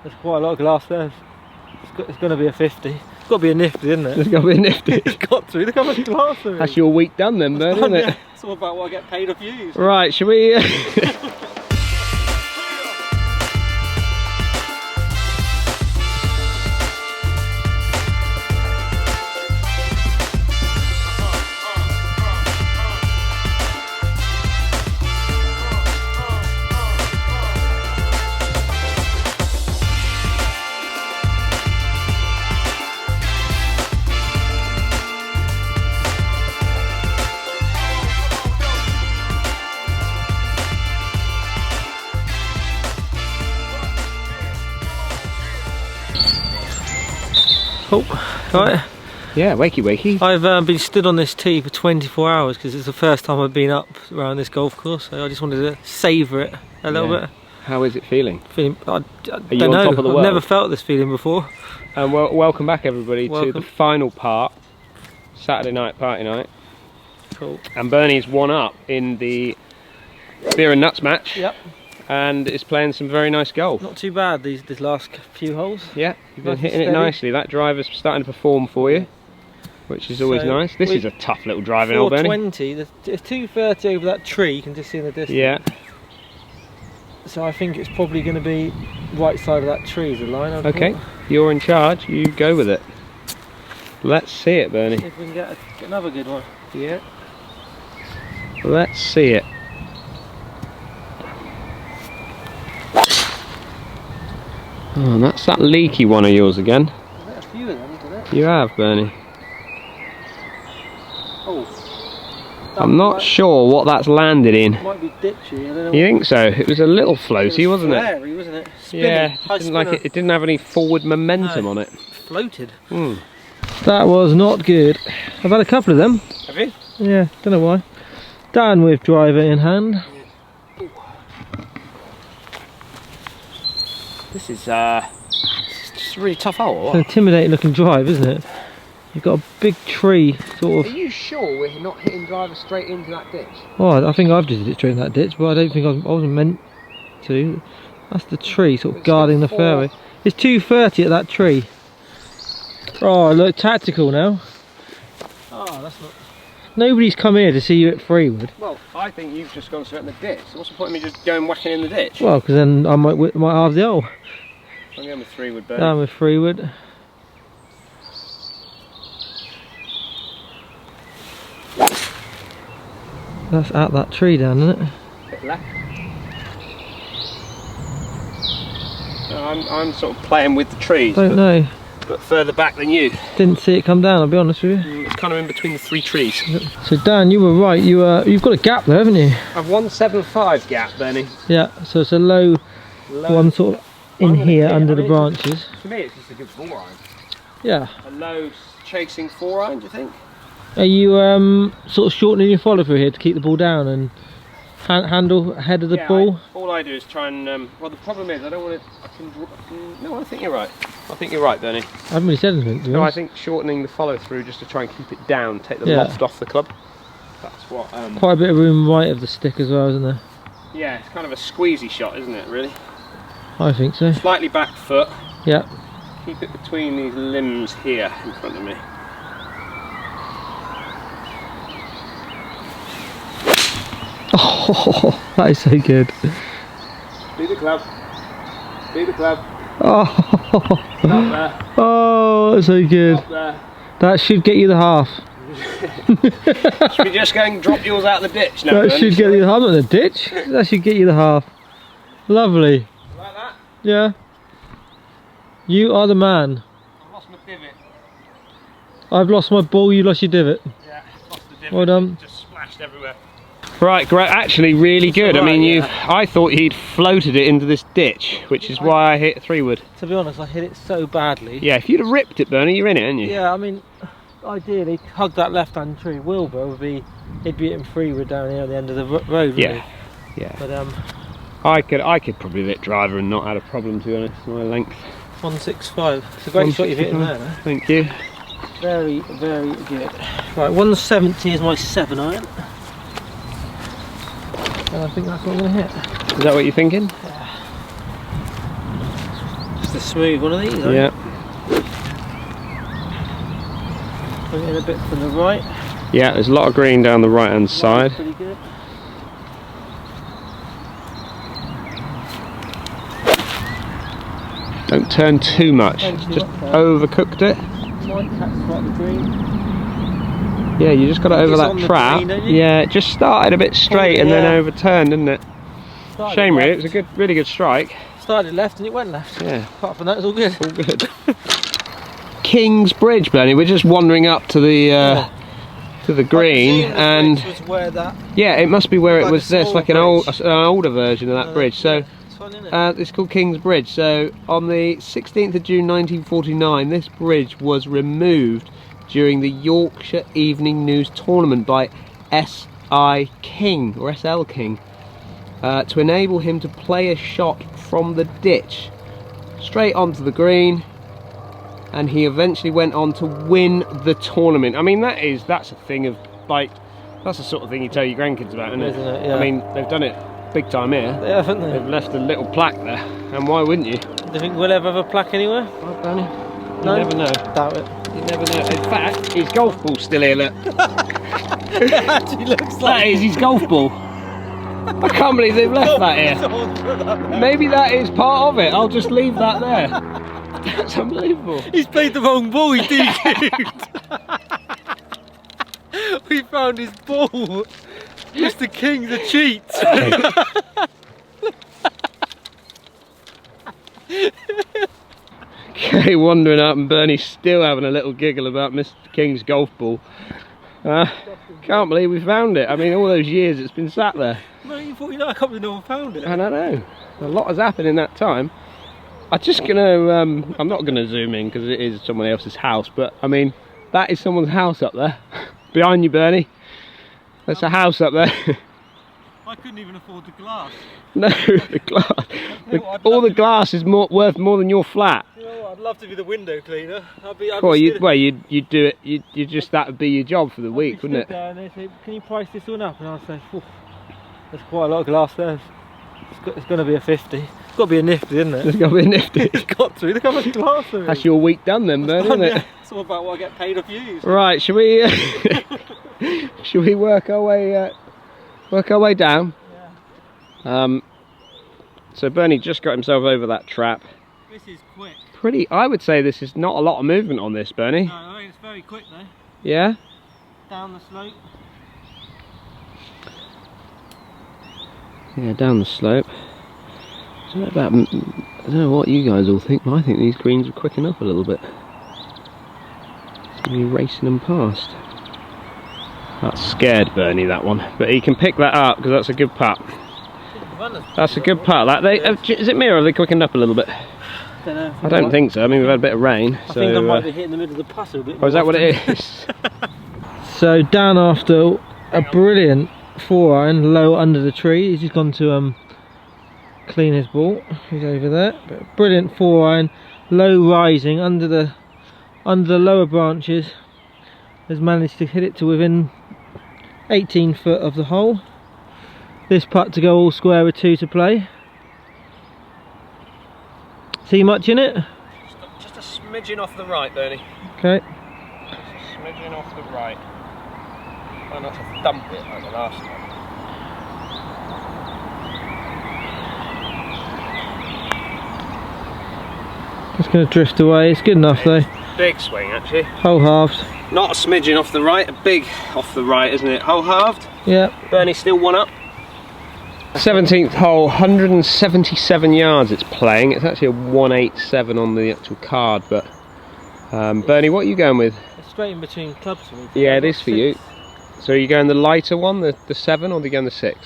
There's quite a lot of glass there. It's going to be a 50. It's got to be a nifty, isn't it? It's got to be a nifty. It's got to. Look how much glass there is. That's your week done then, Bert, isn't it? It's all about what I get paid off you. Right, shall we... Oh, right. Yeah, wakey wakey. I've been stood on this tee for 24 hours because it's the first time I've been up around this golf course, so I just wanted to savour it a little bit. How is it feeling? I Are don't you on know. top of the world? I've never felt this feeling before. And welcome back everybody Welcome. to the final part, Saturday night party night. Cool. And Bernie's one up in the beer and nuts match. Yep. And is playing some very nice golf. Not too bad these last few holes. Yeah, you've been Nice and hitting it steady. nicely. That driver's starting to perform for you, which is always So nice. This is a tough little driver, old Bernie. 420. There's 230 over that tree. You can just see in the distance. Yeah. So I think it's probably going to be right side of that tree is the line. I'd Okay, thought. you're in charge. You go with it. Let's see it, Bernie. See if we can get another good one. Yeah. Let's see it. Oh, that's that leaky one of yours again. I've got a few of them, isn't it? You have, Bernie. Oh. I'm not sure what that's landed in. Might be ditchy. I don't know. You think so? It was a little floaty, wasn't it? Flary, wasn't it? Spinning, Yeah, high didn't like spinner. it. It didn't have any forward momentum on it. Floated. Hmm. That was not good. I've had a couple of them. Have you? Yeah, don't know why. Dan with driver in hand. This is just a really tough hole. Or It's an what? intimidating looking drive, isn't it? You've got a big tree, sort Are of. you sure we're not hitting driver straight into that ditch? Oh, I think I've just hit it straight in that ditch, but I don't think I wasn't meant to. That's the tree, sort of It's guarding the got fairway. It's 230 at that tree. Oh, I look tactical now. Oh, that's not. Nobody's come here to see you at Freewood. Well, I think you've just gone straight in the ditch. So what's the point of me just going whacking in the ditch? Well, because then I might halve the hole. I'm going with 3 wood, Bernie. Down with Freewood. That's at that tree down, isn't it? Bit left. So I'm sort of playing with the trees, Don't know. but further back than you. Didn't see it come down, I'll be honest with you. It's kind of in between the 3 trees. So Dan, you were right. You've got a gap there, haven't you? I've 175 gap, Bernie. Yeah. So it's a low one, sort of in I'm gonna here hit, under I the mean, branches. To me, it's just a good 4-iron. Yeah. A low chasing 4-iron, do you think? Are you sort of shortening your follow through here to keep the ball down and handle ahead of the ball? All I do is try and. Well, the problem is I don't want to. No, I think you're right. I think you're right, Bernie. I haven't really said anything, to be No, I honest. think shortening the follow through just to try and keep it down, take the Yeah. loft off the club. That's what. Quite a bit of room right of the stick as well, isn't there? Yeah, it's kind of a squeezy shot, isn't it? Really. I think so. Slightly back foot. Yeah. Keep it between these limbs here in front of me. Oh, that is so good. Be the club. Be the club. Oh, Up there. oh, that's so good. Up there. That should get you the half. Should we just go and drop yours out of the ditch now? That Bernie? should get you the half, not the ditch. That should get you the half. Lovely. Like that? Yeah. You are the man. I've lost my divot. I've lost my ball, you lost your divot. Yeah, lost the divot. Well done. Just splashed everywhere. Right, great. Actually, really good. I alright, mean, yeah. I thought he'd floated it into this ditch, which is why I hit 3 wood. To be honest, I hit it so badly. Yeah, if you'd have ripped it, Bernie, you're in it, aren't you? Yeah, I mean, ideally, hug that left-hand tree. Wilbur would be, he'd be hitting Freewood down here at the end of the road, wouldn't Yeah. he? Yeah. But I could probably hit driver and not had a problem, to be honest. My length. 165. It's a great shot you've hit in there. No? Thank you. Very, very good. Right, 170 is my 7-iron. And I think that's what I'm going to hit. Is that what you're thinking? Yeah. Just the smooth one of these. Yeah. Bring it in a bit from the right. Yeah, there's a lot of green down the right hand side. Pretty good. Don't turn too much. Just overcooked it. Might catch quite the green. Yeah, you just got to over that trap. Green, don't you? Yeah, it just started a bit straight and then overturned, didn't it? Started Shame really, left. it was a really good strike. Started left and it went left. Yeah. Apart from that, it's all good. All good. King's Bridge, Bernie. We're just wandering up to the green, and was where that yeah, it must be where it like was. a This small like an older version of that bridge. So it's fun, isn't it? it's called King's Bridge. So on the 16th of June 1949, this bridge was removed during the Yorkshire Evening News Tournament by S.I. King or S.L. King to enable him to play a shot from the ditch straight onto the green, and he eventually went on to win the tournament. I mean, that's a thing of like, that's the sort of thing you tell your grandkids about, isn't it? Yeah. I mean, they've done it big time here. They haven't they? They've left a little plaque there, and why wouldn't you? Do you think we'll ever have a plaque anywhere? Well, Bernie, No? you never know. Doubt it. You never know. In fact, his golf ball's still here, look. It actually looks That like is his golf ball. I can't believe they've left that here. Maybe that is part of it. I'll just leave that there. That's unbelievable. He's played the wrong ball, he DQ'd. We found his ball. Mr. King's a cheat. Okay, wandering up, and Bernie's still having a little giggle about Mr. King's golf ball. Can't believe we found it. I mean, all those years it's been sat there. 1949, I can't believe no one found it. I don't know. A lot has happened in that time. I'm just gonna, I'm not gonna zoom in because it is someone else's house, but I mean, that is someone's house up there. Behind you, Bernie. There's a house up there. I couldn't even afford the glass. No, the glass. All the glass is worth more than your flat. You know what, I'd love to be the window cleaner. Well, you'd do it. You just, that would be your job for the week, wouldn't it? There and they say, can you price this one up? And I'll say, there's quite a lot of glass there. It's going to be a 50. It's got to be a nifty, isn't it? It's got to be a nifty. It's got to. Look how much glass there is. That's your week done then, Bernie, isn't it? It's all about what I get paid off you. So. Right, shall we? Shall we work our way down? Yeah. So Bernie just got himself over that trap. This is quick. I would say this is not a lot of movement on this, Bernie. No, I think it's very quick though. Yeah? Down the slope. Yeah, down the slope. I don't know what you guys all think, but I think these greens are quicking up a little bit. It's going to be racing them past. That scared Bernie, that one. But he can pick that up because that's a good putt. That's a good putt. Is it me or have they quickened up a little bit? I don't think so. I mean, we've had a bit of rain. I think I might be hitting the middle of the putter a bit more. Oh, is that what it is? So Dan, after a brilliant 4-iron low under the tree, he's just gone to clean his ball. He's over there. But brilliant 4-iron, low rising under the lower branches. Has managed to hit it to within 18 foot of the hole. This putt to go all square with 2 to play. See much in it? Just a smidgen off the right, Bernie. Okay. Just a smidgen off the right. Try not to thump it like the last one. It's going to drift away. It's good enough though. Big swing, actually. Hole halved. Not a smidgen off the right, a big off the right, isn't it? Hole halved. Yeah. Bernie still one up. 17th hole, 177 yards it's playing. It's actually a 187 on the actual card, but Bernie, what are you going with? It's straight in between clubs for me. Yeah, it is for you. So are you going the lighter one, the 7, or are you going the 6?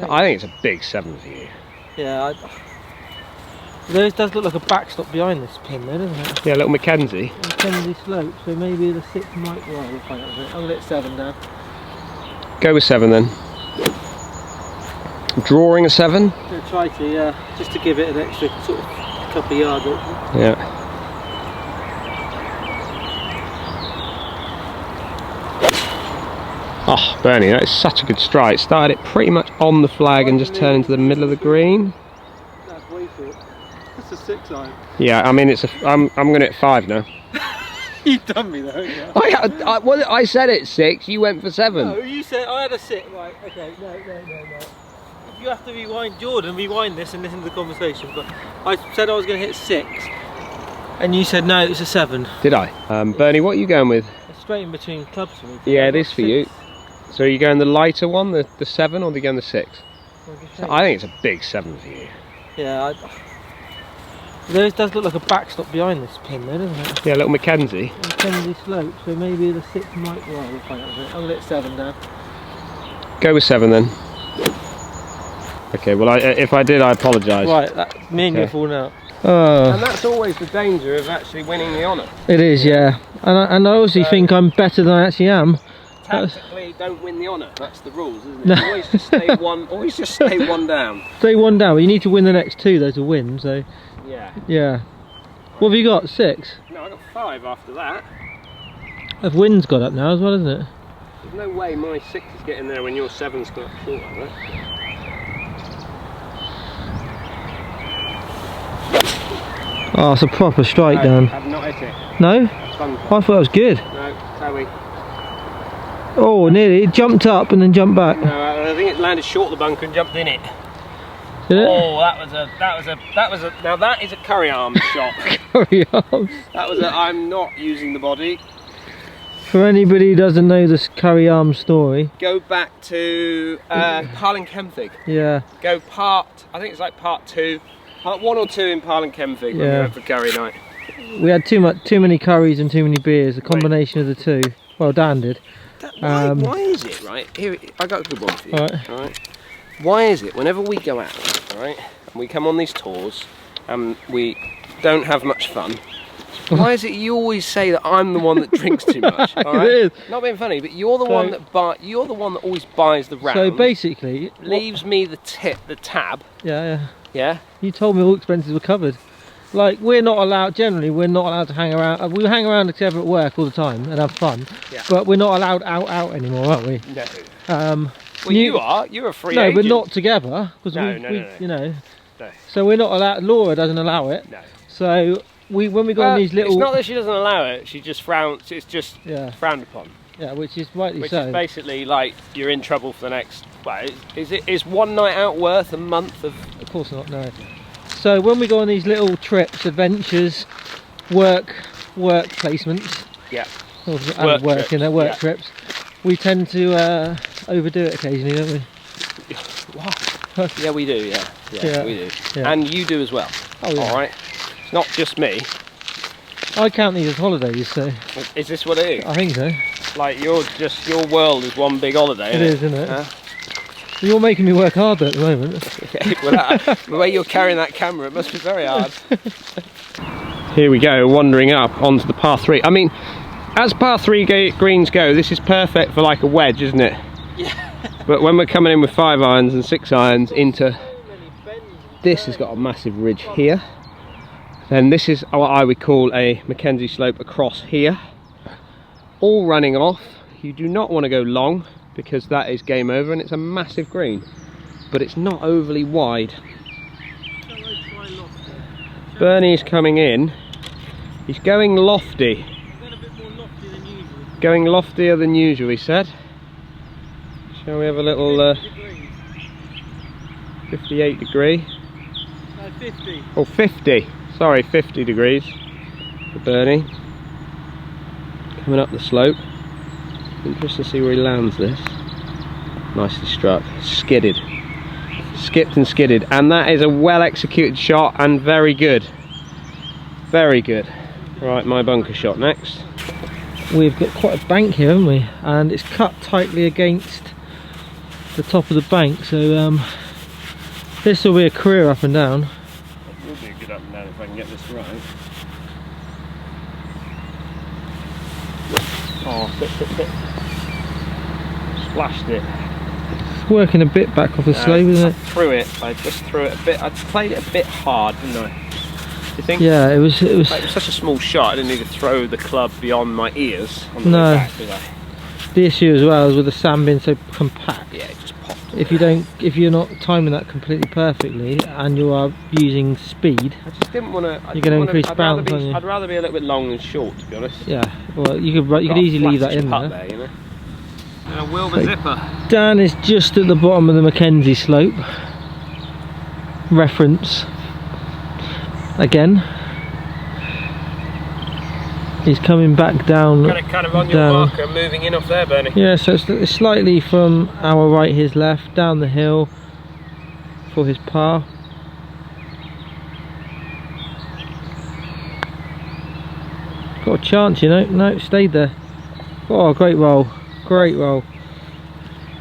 I think it's a big 7 for you. Yeah, there does look like a backstop behind this pin there, doesn't it? Yeah, a little Mackenzie. Mackenzie slope, so maybe the 6 might, well, we'll find out a bit. I'm going to hit 7 now. Go with 7 then. Drawing a 7? I'm going to try to, yeah, just to give it an extra sort of couple of yards. Yeah. Oh, Bernie, that is such a good strike. Started it pretty much on the flag and just turned into the middle of the green. That's way short. That's a 6 iron. Yeah, I mean I'm going to hit 5 now. You've done me though. Yeah. Well, I said it's 6. You went for 7. No, you said I had a 6. Right. Okay. No. If you have to rewind, Jordan, rewind this and listen to the conversation. But I said I was going to hit 6, and you said no, it's a 7. Did I? Bernie, what are you going with? It's straight in between clubs for me. Yeah, it is for you. So are you going the lighter one, the 7, or are you going the 6? I think it's a big 7 for you. Yeah. There does look like a backstop behind this pin there, doesn't it? Yeah, a little Mackenzie. Mackenzie slope, so maybe the 6 might. Well, we'll find out a bit. I'm going to hit 7 now. Go with 7 then. Okay, well, if I did, I apologise. Right, me and you are falling out. And that's always the danger of actually winning the honour. It is, yeah. And I obviously think I'm better than I actually am. Tactically, don't win the honour. That's the rules, isn't it? No. Always just stay one. Always just stay 1 down. Stay 1 down. But you need to win the next 2 though to win. So. Yeah. Yeah. What have you got? 6? No, I got 5 after that. Have wind's got up now as well, isn't it? There's no way my 6 is getting there when your 7's got short like that. Oh, it's a proper strike down. I've not hit it. No? I thought it was good. No, Towie. Oh, nearly. It jumped up and then jumped back. No, I think it landed short of the bunker and jumped in it. Did it? Oh, that was a. Now that is a curry arm shot. Curry arms. That was a. I'm not using the body. For anybody who doesn't know this curry arm story, go back to Parlinkemthig. Yeah. Go I think it's like part 2. Part 1 or 2 in Parlinkemthig when we went for curry night. We had too many curries and too many beers, a combination of the 2. Well, Dan did. Why is it, right? Here, I got a good one for you. All right. Why is it whenever we go out, right, and we come on these tours and we don't have much fun, why is it you always say that I'm the one that drinks too much? All right? It is. Not being funny, but you're the one that always buys the round. So basically, leaves me the tab. Yeah. Yeah. You told me all expenses were covered. Like, we're not allowed to hang around. We hang around together at work all the time and have fun. Yeah. But we're not allowed out anymore, aren't we? No. Well, you are. You're a free agent. No, but not together. Because no. You know. No. So we're not allowed. Laura doesn't allow it. No. So when we go on these little. It's not that she doesn't allow it. She just frowns. It's just frowned upon. Yeah, which is rightly so. Which is basically like you're in trouble for the next. Well, is 1 night out worth a month of? Of course not. No. So when we go on these little trips, adventures, work placements. Yeah. Work trips. We tend to overdo it occasionally, don't we? What? Yeah, we do. Yeah, we do. Yeah. And you do as well. Oh, yeah. All right. It's not just me. I count these as holidays, so. Is this what it is? I think so. Like your world is one big holiday. It is, isn't it? Huh? You're making me work harder at the moment. Well, the way you're carrying that camera, it must be very hard. Here we go, wandering up onto the par 3. I mean, as par 3 greens go, this is perfect for like a wedge, isn't it? Yeah. But when we're coming in with 5 irons and 6 irons into... This has got a massive ridge here. Then this is what I would call a Mackenzie slope across here. All running off. You do not want to go long, because that is game over, and it's a massive green, but it's not overly wide. Bernie's coming in. He's going lofty. Going loftier than usual, he said. Shall we have a little 58 degree? No, 50. Oh, 50. Sorry, 50 degrees for Bernie. Coming up the slope. Interesting to see where he lands this. Nicely struck. Skidded. Skipped and skidded. And that is a well executed shot and very good. Very good. Right, my bunker shot next. We've got quite a bank here, haven't we? And it's cut tightly against the top of the bank, so this will be a career up and down. It will be a good up and down if I can get this right. Oh, bit. Splashed it. It's working a bit back off the slope, isn't it? I just threw it a bit. I played it a bit hard, didn't I? Do you think? Yeah, it was. Like, it was such a small shot. I didn't need to throw the club beyond my ears on the way back, did I? The issue as well is with the sand being so compact. Yeah, it just popped. if you're not timing that completely perfectly and you are using speed, I just didn't want to. You're going to increase bounce, aren't you? I'd rather be a little bit long than short, to be honest. Yeah. Well, you could easily leave that in there. You know. And a Wilbur zipper. Dan is just at the bottom of the Mackenzie slope. Reference again. He's coming back down. Kind of on your marker, moving in off there, Bernie. Yeah, so it's slightly from our right, his left, down the hill for his par. Got a chance, you know. No, stayed there. Oh, great roll. Great roll.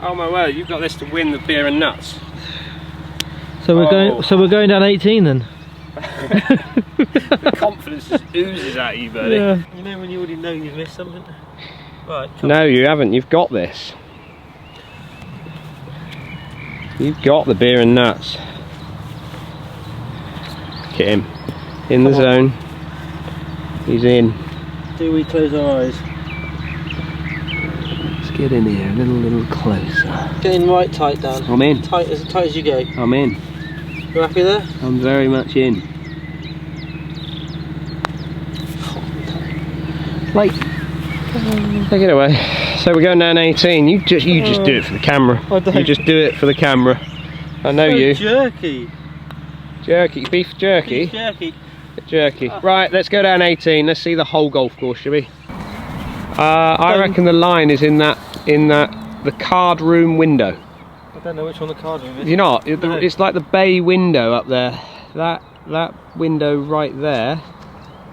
Oh my word, you've got this to win the beer and nuts. So we're going down 18 then. The confidence just oozes at you, Bernie. Yeah. You know when you already know you've missed something? Right. No, you haven't. You've got this. You've got the beer and nuts. Look at him. In the zone. He's in. Do we close our eyes? Let's get in here a little closer. Get in right tight, Dan. I'm in. Tight as you go. I'm in. You happy there? I'm very much in. Like, take it away. So we're going down 18. You just do it for the camera. You just do it for the camera. I know you. Jerky. Jerky, beef jerky. Beef jerky. Jerky. Right, let's go down 18. Let's see the whole golf course, shall we? I reckon the line is in the card room window. I don't know which one the card room is. You're not. It's like the bay window up there. That window right there.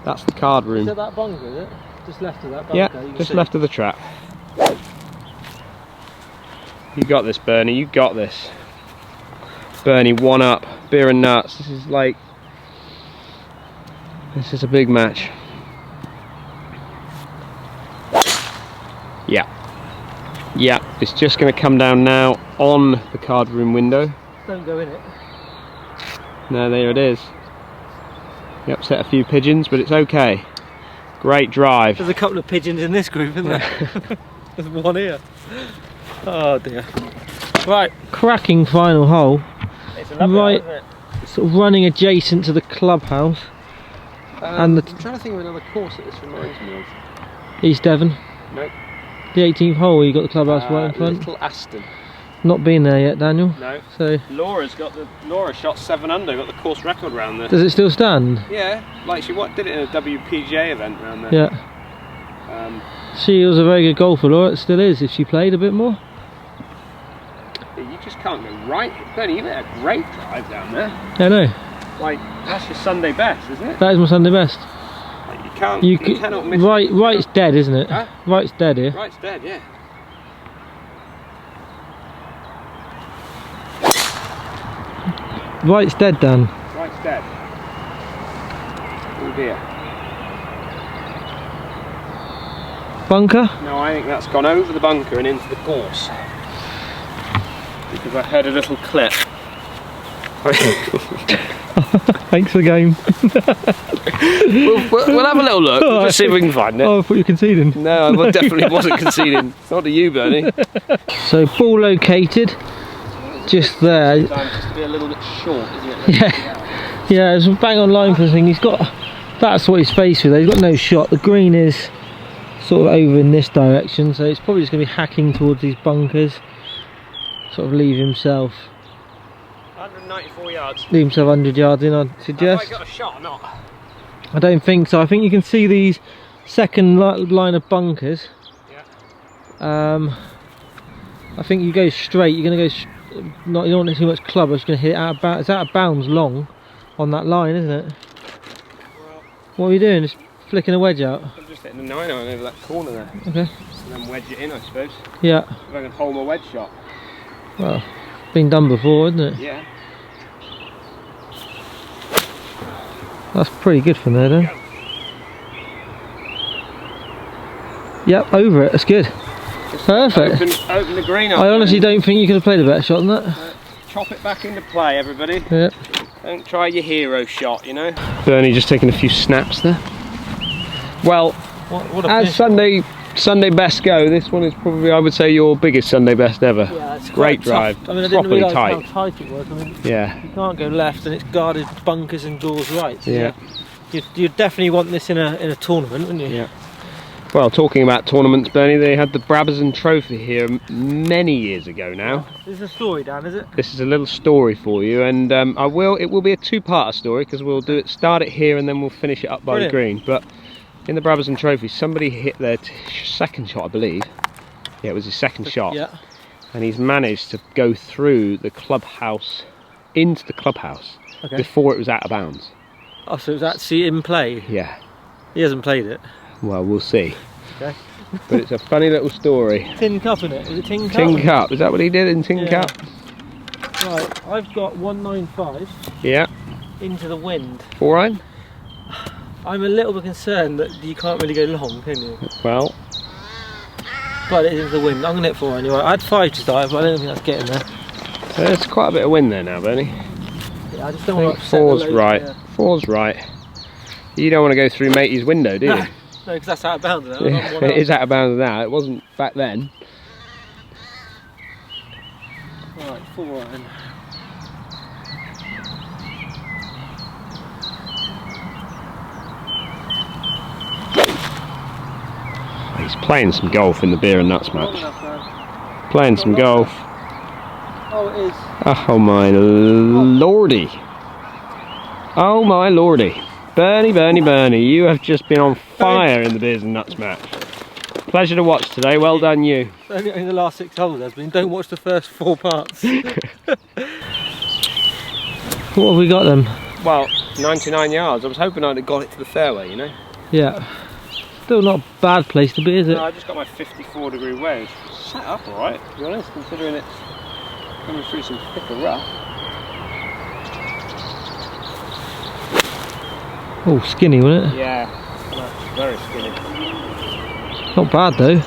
That's the card room. Is that that bunker, is it? Just left of that bunker? Yeah, just left of the trap. You got this, Bernie. You got this. Bernie, 1 up. Beer and nuts. This is a big match. Yeah. Yeah, it's just going to come down now on the card room window. Don't go in it. No, there it is. You upset a few pigeons, but it's okay. Great drive. There's a couple of pigeons in this group, isn't there? There's one here. Oh dear. Right, cracking final hole. It's a lovely hole, isn't it? Sort of running adjacent to the clubhouse. And I'm trying to think of another course that this reminds me of. East Devon. Nope. The 18th hole where you got the clubhouse right in front. Little Aston. Not been there yet, Daniel. No. So Laura shot 7 under, got the course record round there. does it still stand? Yeah, like she did it in a WPGA event round there. Yeah. She was a very good golfer, Laura. It still is. If she played a bit more. You just can't go right. Bernie, you had a great drive down there. I know. Like, that's your Sunday best, isn't it? That is my Sunday best. Like, you cannot miss it. Right's dead, isn't it? Huh? Right's dead here. Right's dead, yeah. Right's dead, Dan. Right's dead. Oh dear. Bunker? No, I think that's gone over the bunker and into the course. Because I heard a little clip. Thanks for the game. we'll have a little look. We'll just see if we can find it. Oh, I thought you were conceding. No, I definitely wasn't conceding. Not to you, Bernie. So ball located just there. Sometimes just to be a little bit short, isn't it? Yeah, it's bang on line for the thing. That's what he's faced with. He's got no shot. The green is sort of over in this direction, so it's probably just going to be hacking towards these bunkers. Sort of leave himself 194 yards. Leave himself 100 yards in, I'd suggest. Have I got a shot or not? I don't think so. I think you can see these second line of bunkers. Yeah. I think you go straight. You're going to go. You don't want too much club. It's going to hit it out of bounds. It's out of bounds long on that line, isn't it? Well, what are you doing? Just flicking a wedge out? I'm just hitting the 9-iron over that corner there. Okay. And then wedge it in, I suppose. Yeah. If I can hold my wedge shot. Well, been done before, isn't it? Yeah. That's pretty good from there, then. Yep, over it. That's good. Perfect. Open the green up. I honestly don't think you could have played a better shot than that. Chop it back into play, everybody. Yep. Don't try your hero shot, you know. Bernie just taking a few snaps there. Well, what as Sunday Sunday best go. This one is probably, I would say, your biggest Sunday best ever. Yeah, it's great quite drive. tough. I mean, I didn't properly realise tight. how tight it was. I mean, Yeah. you can't go left, and it's guarded bunkers and doors right. So Yeah. You'd definitely want this in a tournament, wouldn't you? Yeah. Well, talking about tournaments, Bernie, they had the Brabazon Trophy here many years ago now. This is a story, Dan, is it? This is a little story for you, and it will be a two-part story, because we'll start it here and then we'll finish it up by the green. But in the Brabazon Trophy, somebody hit their second shot, I believe. Yeah, it was his second shot. Yeah. And he's managed to go through the clubhouse, into the clubhouse, before it was out of bounds. Oh, so it was actually in play? Yeah. He hasn't played it? Well, we'll see. Okay. But it's a funny little story. Tin Cup in it? Was it Tin Cup? Tin Cup, is that what he did in Tin Cup? Right, I've got 195 Yeah. into the wind. 4-iron? I'm a little bit concerned that you can't really go long, can you? Well. But it is into the wind. I'm going to hit 4 anyway. I had 5 to start, but I don't think that's getting there. There's quite a bit of wind there now, Bernie. Yeah, I just don't want to upset 4's the load, right. Yeah. 4's right. You don't want to go through matey's window, do you? No, because that's out of bounds now. It is out of bounds now. It wasn't back then. Right, 4 iron. He's playing some golf in the beer and nuts match. Playing some golf. Oh, it is. Oh my lordy. Oh my lordy. Bernie, Bernie, Bernie, you have just been on fire in the beers and nuts match. Pleasure to watch today. Well done, you. Only in the last 6 holes has been. Don't watch the first 4 parts. What have we got then? Well, 99 yards. I was hoping I'd have got it to the fairway, you know. Yeah. Still not a bad place to be, is it? No, I just got my 54-degree wedge. Set up alright, to be honest, considering it's coming through some thicker rough. Oh, skinny, wasn't it? Yeah, that's very skinny. Not bad though.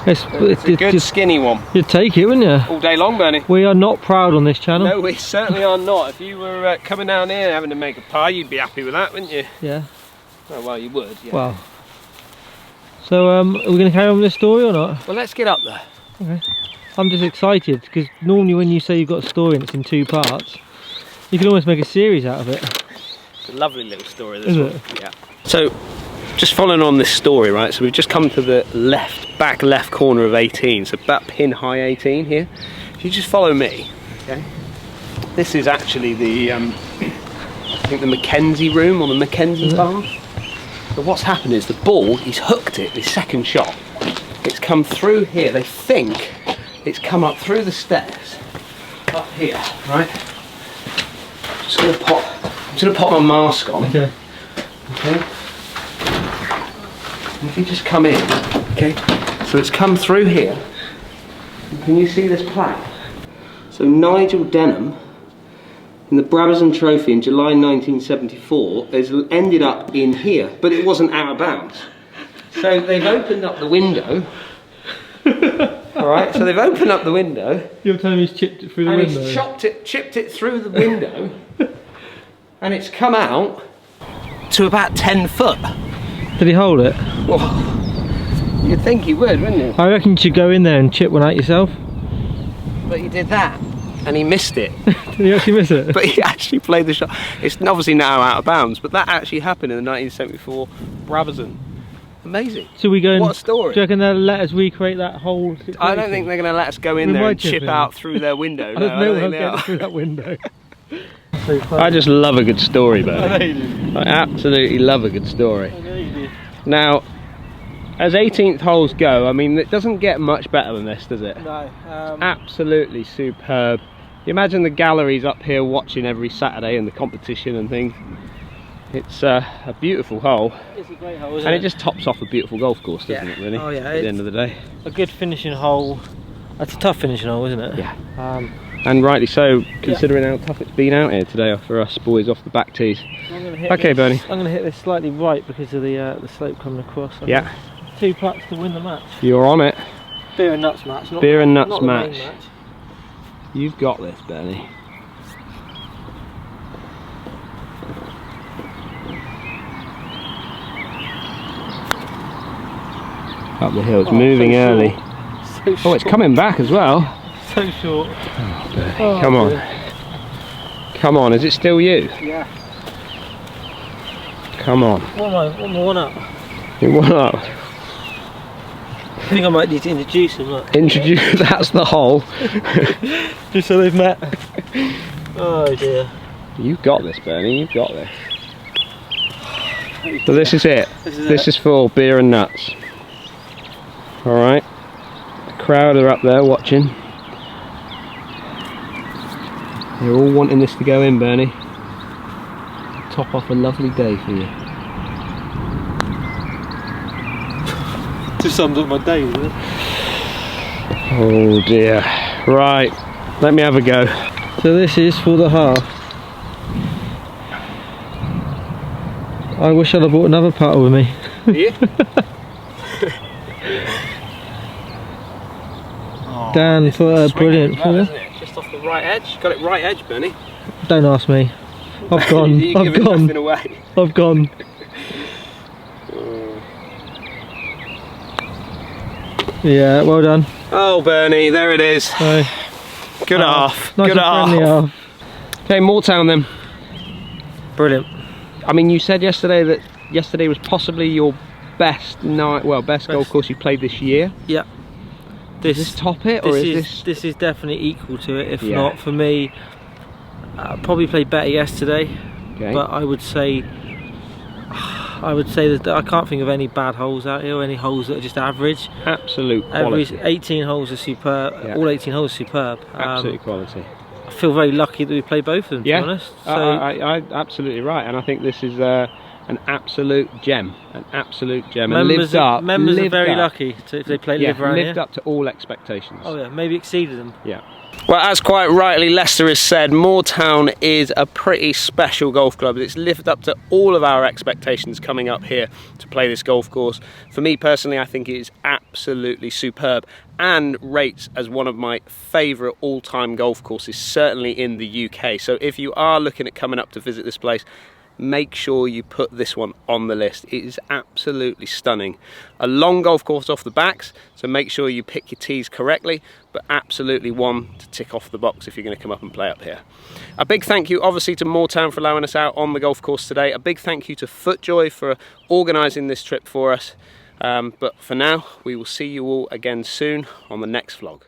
It's a good skinny one. You'd take it, wouldn't you? All day long, Bernie. We are not proud on this channel. No, we certainly are not. If you were coming down here and having to make a par, you'd be happy with that, wouldn't you? Yeah. Oh, well, you would, yeah. Well. So, are we going to carry on with this story or not? Well, let's get up there. Okay. I'm just excited because normally when you say you've got a story and it's in 2 parts, you can almost make a series out of it. It's a lovely little story, this Is one. it? Yeah. So, just following on this story, right, so we've just come to the back left corner of 18, so about pin high 18 here. If you just follow me, okay, this is actually the, I think the Mackenzie room or the Mackenzie bar. So what's happened is the ball, he's hooked it, his second shot, it's come through here, they think it's come up through the stairs, up here, right? I'm just gonna pop my mask on. Okay. Okay. And if you just come in, okay, so it's come through here. Can you see this plaque? So Nigel Denham, in the Brabazon Trophy in July 1974, has ended up in here, but it wasn't out of bounds. So they've opened up the window. Alright, so they've opened up the window. You're telling me he's chipped it through the window? And he's chipped it through the window. And it's come out to about 10 foot. Did he hold it? Well, you'd think he would, wouldn't you? I reckon you should go in there and chip one out yourself. But he did that, and he missed it. Did he actually miss it? But he actually played the shot. It's obviously now out of bounds, but that actually happened in the 1974 Brabazon. Amazing. So we go and, what a story. do you reckon they'll let us recreate that whole situation? I don't think they're going to let us go in there and chip out through their window. I don't know how to they get are. through that window. I just love a good story, I know Bernie. you do. I absolutely love a good story. I know you do. Now, as 18th holes go, I mean, it doesn't get much better than this, does it? No. Absolutely superb. You imagine the galleries up here watching every Saturday and the competition and things. It's a beautiful hole. It's a great hole, isn't And it? it just tops off a beautiful golf course, doesn't it, really? Oh yeah. At the end of the day. A good finishing hole. That's a tough finishing hole, isn't it? Yeah. And rightly so, considering how tough it's been out here today for us boys off the back tees. Okay, Bernie. I'm going to hit this slightly right because of the slope coming across. Yeah. 2 putts to win the match. You're on it. Beer and nuts match. Not Beer and nuts not the main match. You've got this, Bernie. up the hill. It's moving early. So Oh, it's coming back as well. So short. Oh, come on. Dear. Come on, is it still you? Yeah. Come on. One up. You one up. I think I might need to introduce him. Look. Introduce, that's the hole. Just so they've met. Oh dear. You've got this, Bernie, you've got this. So this is it. This is for beer and nuts. Alright. The crowd are up there watching. They're all wanting this to go in, Bernie. Top off a lovely day for you. Just sums up my day, doesn't it? Oh dear. Right, let me have a go. So this is for the half. I wish I'd have brought another putter with me. Yeah? Dan put a brilliant for Just off the right edge. Got it right edge, Bernie. Don't ask me. I've gone. I've gone. Away. I've gone. Yeah, well done. Oh, Bernie, there it is. So, good half. Nice Good and friendly half. Okay, Moortown then. Brilliant. I mean, you said yesterday that yesterday was possibly your best night, well, best golf course you played this year. Yeah. Does this top it, or is this? This is definitely equal to it. If not, for me, probably played better yesterday. Okay. But I would say that I can't think of any bad holes out here, or any holes that are just average. Absolute quality. 18 holes are superb. Yeah. All 18 holes are superb. Absolute quality. I feel very lucky that we played both of them, to be honest. So I absolutely right, and I think this is an absolute gem, and members are very lucky if they play live around lived here. up to all expectations. Oh yeah, maybe exceeded them. Yeah. Well, as quite rightly Lester has said, Moortown is a pretty special golf club. It's lived up to all of our expectations coming up here to play this golf course. For me personally, I think it is absolutely superb and rates as one of my favourite all-time golf courses, certainly in the UK. So if you are looking at coming up to visit this place, make sure you put this one on the list. It is absolutely stunning. A long golf course off the backs, so make sure you pick your tees correctly, but absolutely one to tick off the box if you're going to come up and play up here. A big thank you obviously to Moortown for allowing us out on the golf course today. A big thank you to FootJoy for organising this trip for us. But for now, we will see you all again soon on the next vlog.